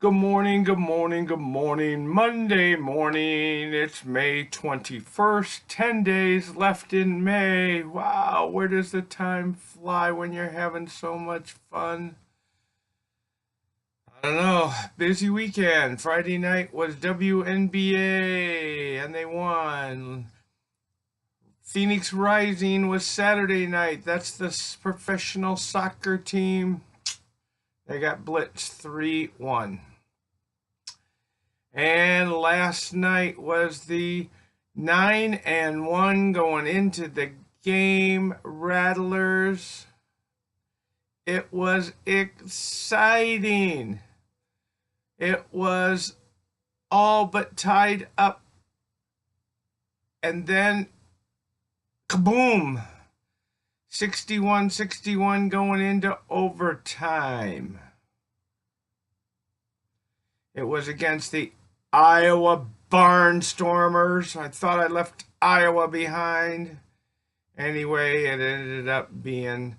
Good morning, good morning, good morning. Monday morning. It's May 21st. 10 days left in May. Wow, where does the time fly when you're having so much fun? I don't know. Busy weekend. Friday night was WNBA and they won. Phoenix Rising was Saturday night. That's the professional soccer team. They got blitzed 3-1. And last night was the 9-1 going into the game Rattlers. It was exciting. It was all but tied up. And then kaboom! 61-61 going into overtime. It was against the Iowa Barnstormers. I thought I left Iowa behind. Anyway, it ended up being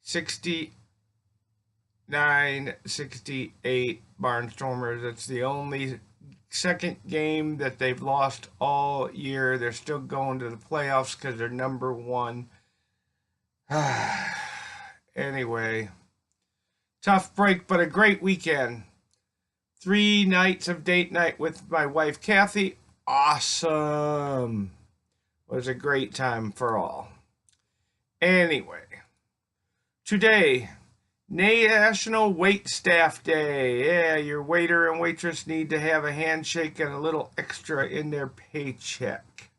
69-68 Barnstormers. It's the only second game that they've lost all year. They're still going to the playoffs because they're number one. Anyway, tough break, but a great weekend. 3 nights of date night with my wife, Kathy. Awesome. It was a great time for all. Anyway, today, National Wait Staff Day. Yeah, your waiter and waitress need to have a handshake and a little extra in their paycheck.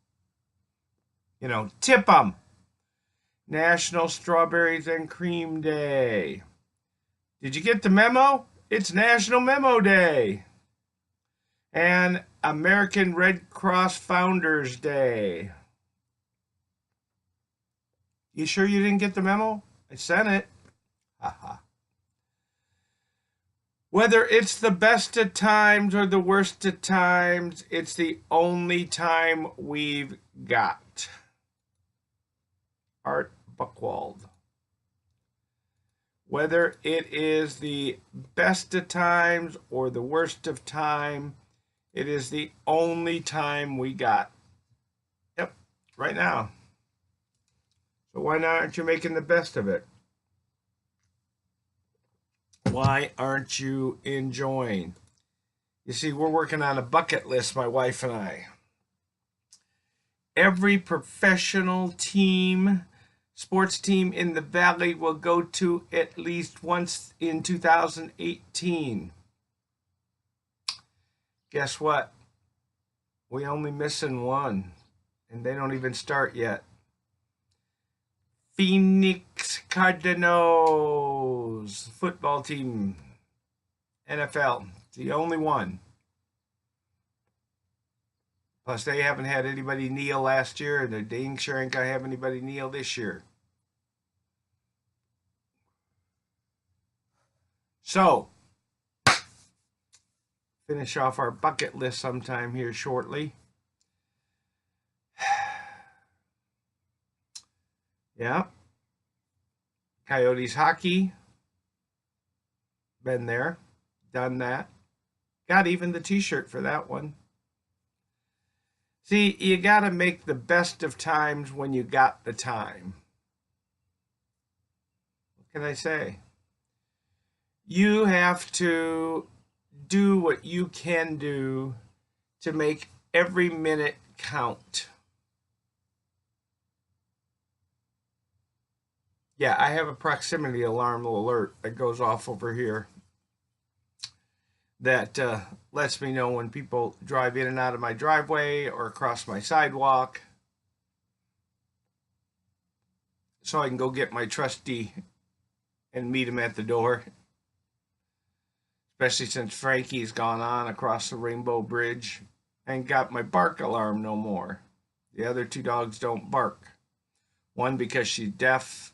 Tip them. National Strawberries and Cream Day. Did you get the memo? It's National Memo Day. And American Red Cross Founders Day. You sure you didn't get the memo? I sent it. Haha. Whether it's the best of times or the worst of times, it's the only time we've got. Art Buchwald. Whether it is the best of times or the worst of time, it is the only time we got. Yep, right now. So why aren't you making the best of it? Why aren't you enjoying? You see, we're working on a bucket list, my wife and I. Every professional team, sports team in the Valley will go to at least once in 2018. Guess what? We only missing one, and they don't even start yet. Phoenix Cardinals football team, NFL, the only one. Plus, they haven't had anybody kneel last year, and they dang sure ain't gonna have anybody kneel this year. So, finish off our bucket list sometime here shortly. Yeah. Coyotes hockey. Been there. Done that. Got even the t-shirt for that one. See, you got to make the best of times when you got the time. What can I say? You have to do what you can do to make every minute count. Yeah, I have a proximity alarm alert that goes off over here that lets me know when people drive in and out of my driveway or across my sidewalk, so I can go get my trusty and meet him at the door, especially since Frankie's gone on across the Rainbow Bridge and got my bark alarm no more. The other 2 dogs don't bark. One because she's deaf,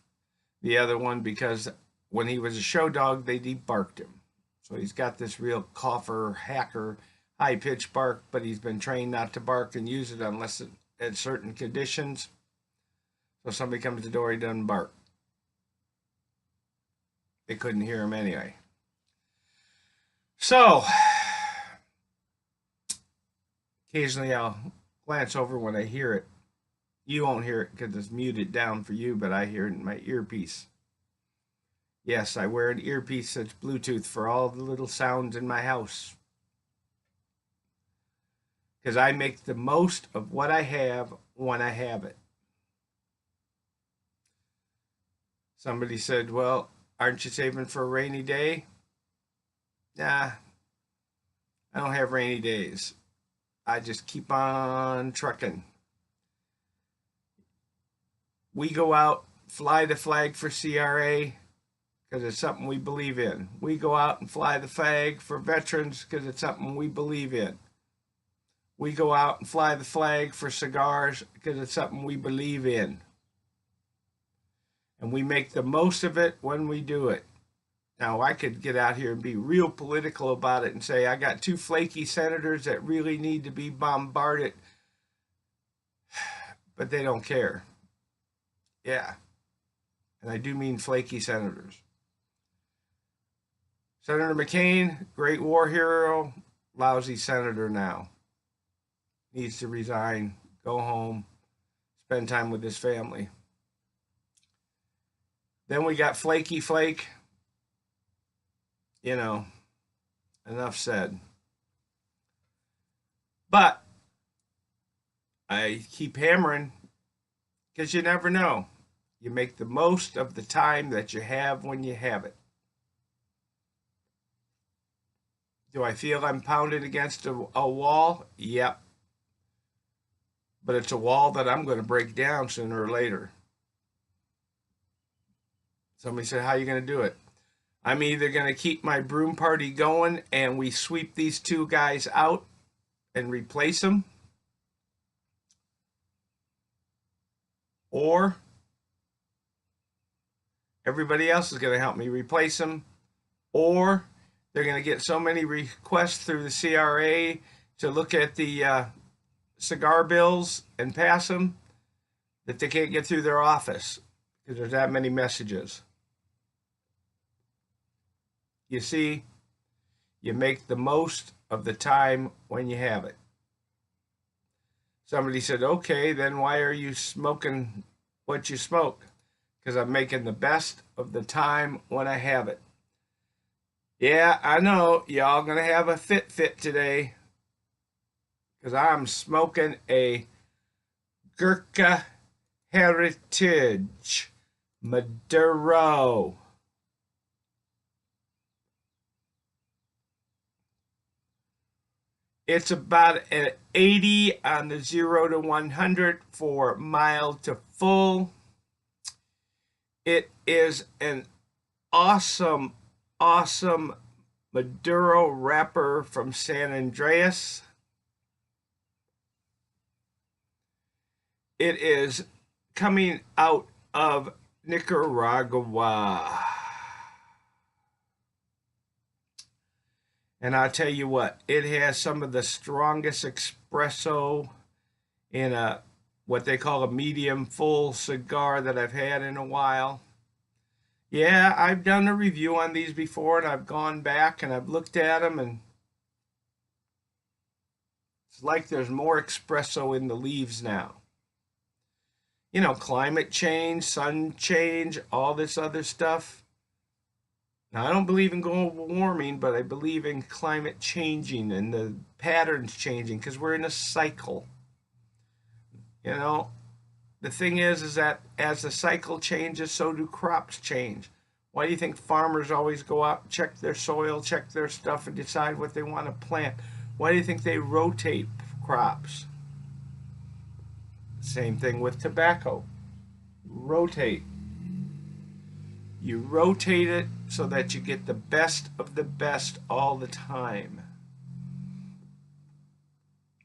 the other one because when he was a show dog, they debarked him. So he's got this real cougher, hacker, high-pitched bark, but he's been trained not to bark and use it unless at certain conditions. So if somebody comes to the door, he doesn't bark. They couldn't hear him anyway. So, Occasionally I'll glance over when I hear it. You won't hear it because it's muted down for you, but I hear it in my earpiece. Yes, I wear an earpiece that's Bluetooth for all the little sounds in my house. Because I make the most of what I have when I have it. Somebody said, well, aren't you saving for a rainy day? Nah, I don't have rainy days. I just keep on trucking. We go out, fly the flag for CRA because it's something we believe in. We go out and fly the flag for veterans because it's something we believe in. We go out and fly the flag for Cigars because it's something we believe in. And we make the most of it when we do it. Now, I could get out here and be real political about it and say, I got 2 flaky senators that really need to be bombarded, but they don't care. Yeah. And I do mean flaky senators. Senator McCain, great war hero, lousy senator now. Needs to resign, go home, spend time with his family. Then we got Flaky Flake. You know, enough said. But I keep hammering because you never know. You make the most of the time that you have when you have it. Do I feel I'm pounded against a wall? Yep. But it's a wall that I'm going to break down sooner or later. Somebody said, how are you going to do it? I'm either going to keep my broom party going and we sweep these 2 guys out and replace them, or everybody else is going to help me replace them, or they're going to get so many requests through the CRA to look at the cigar bills and pass them that they can't get through their office because there's that many messages. You see, you make the most of the time when you have it. Somebody said, okay, then why are you smoking what you smoke? Because I'm making the best of the time when I have it. Yeah, I know, y'all gonna have a fit today. Because I'm smoking a GURKHA Heritage Maduro. It's about an 80 on the 0 to 100 for mild to full. It is an awesome, awesome Maduro wrapper from San Andreas. It is coming out of Nicaragua. And I'll tell you what, it has some of the strongest espresso in a what they call a medium full cigar that I've had in a while. Yeah, I've done a review on these before, and I've gone back and I've looked at them, and it's like there's more espresso in the leaves now. You know, climate change, sun change, all this other stuff. Now, I don't believe in global warming, but I believe in climate changing and the patterns changing because we're in a cycle. You know, the thing is that as the cycle changes, so do crops change. Why do you think farmers always go out and check their soil, check their stuff, and decide what they want to plant? Why do you think they rotate crops? Same thing with tobacco. Rotate. You rotate it so that you get the best of the best all the time.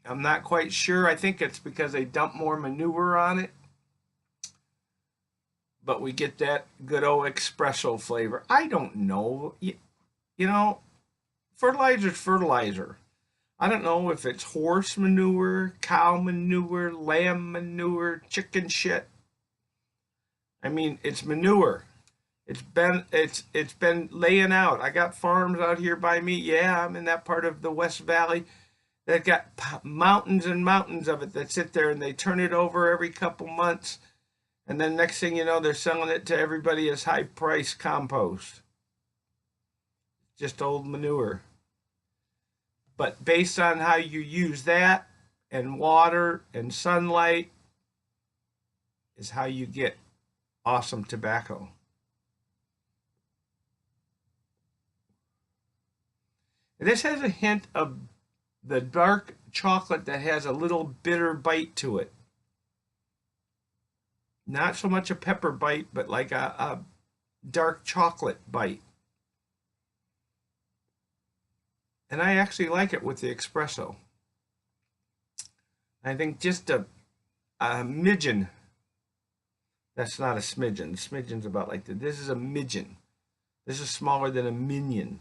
I'm not quite sure. I think it's because they dump more manure on it. But we get that good old espresso flavor. I don't know. You know, fertilizer's fertilizer. I don't know if it's horse manure, cow manure, lamb manure, chicken shit. I mean, it's manure. It's been laying out. I got farms out here by me. Yeah, I'm in that part of the West Valley that got mountains and mountains of it that sit there, and they turn it over every couple months. And then next thing you know, they're selling it to everybody as high price compost. Just old manure. But based on how you use that and water and sunlight is how you get awesome tobacco. And this has a hint of the dark chocolate that has a little bitter bite to it. Not so much a pepper bite, but like a dark chocolate bite. And I actually like it with the espresso. I think just a midgeon. That's not a smidgen. Smidgen's about like this. This is a midgeon. This is smaller than a minion.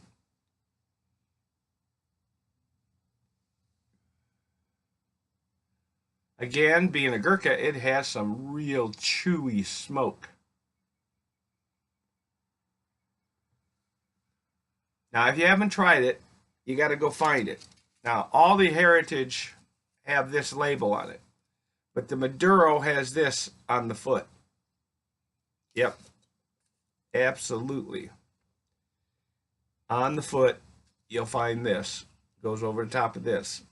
Again, being a Gurkha, it has some real chewy smoke. Now, if you haven't tried it, you got to go find it. Now, all the Heritage have this label on it, but the Maduro has this on the foot. Yep, absolutely. On the foot, you'll find this. Goes over the top of this.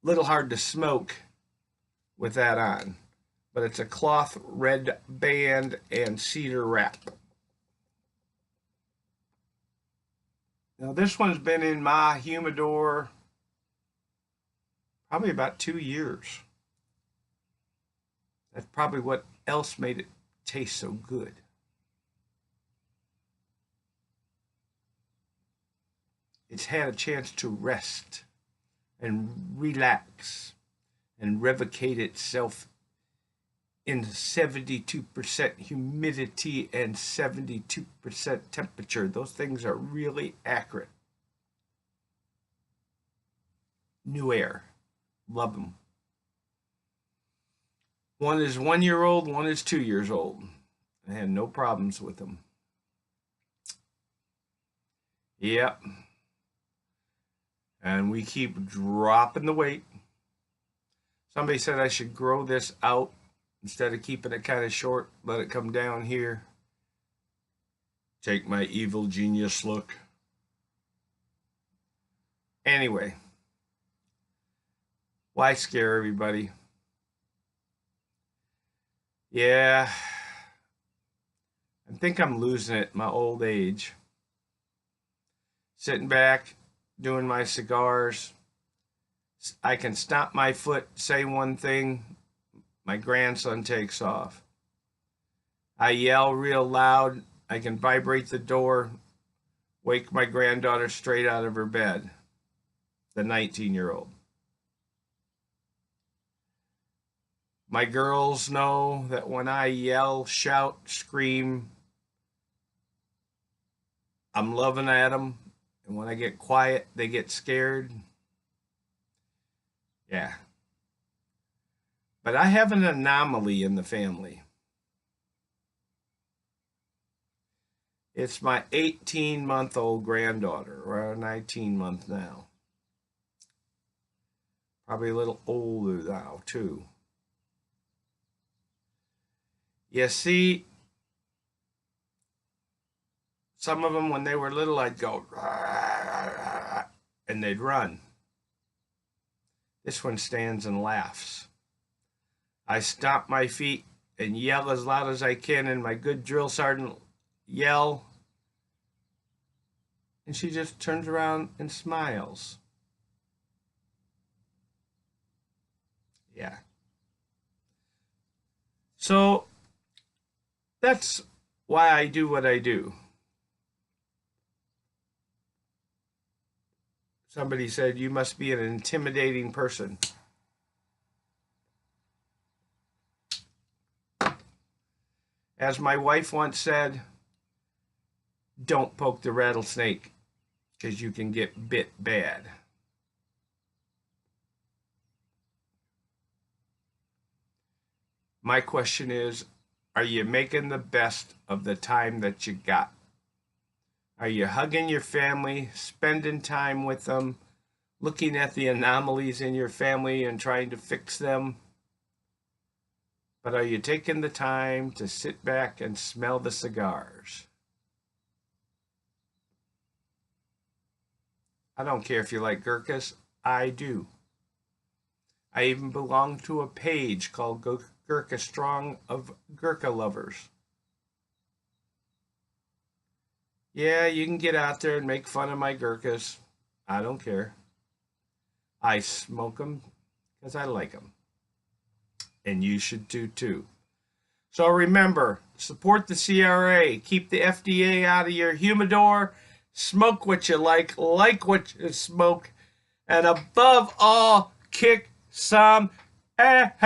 Little hard to smoke with that on, but it's a cloth red band and cedar wrap. Now this one's been in my humidor probably about 2 years. That's probably what else made it taste so good. It's had a chance to rest and relax and revocate itself in 72% humidity and 72% temperature. Those things are really accurate. New Air. Love them. One is 1 year old, one is 2 years old. I had no problems with them. Yep. And we keep dropping the weight. Somebody said I should grow this out instead of keeping it kind of short. Let it come down here. Take my evil genius look. Anyway. Why scare everybody? Yeah. I think I'm losing it, my old age. Sitting back, doing my cigars. I can stomp my foot, say one thing, my grandson takes off. I yell real loud, I can vibrate the door, wake my granddaughter straight out of her bed, the 19-year-old. My girls know that when I yell, shout, scream, I'm loving at them, and when I get quiet, they get scared. Yeah. But I have an anomaly in the family. It's my 18-month-old granddaughter, or 19-month now. Probably a little older now, too. You see, some of them, when they were little, I'd go, and they'd run. This one stands and laughs. I stomp my feet and yell as loud as I can, and my good drill sergeant yell, and she just turns around and smiles. Yeah. So that's why I do what I do. Somebody said, you must be an intimidating person. As my wife once said, don't poke the rattlesnake because you can get bit bad. My question is, are you making the best of the time that you got? Are you hugging your family, spending time with them, looking at the anomalies in your family and trying to fix them. But are you taking the time to sit back and smell the cigars? I don't care if you like Gurkhas. I do. I even belong to a page called Gurkha Strong of Gurkha Lovers. Yeah, you can get out there and make fun of my Gurkhas. I don't care. I smoke them because I like them. And you should do too. So remember, support the CRA. Keep the FDA out of your humidor. Smoke what you like what you smoke. And above all, kick some ash.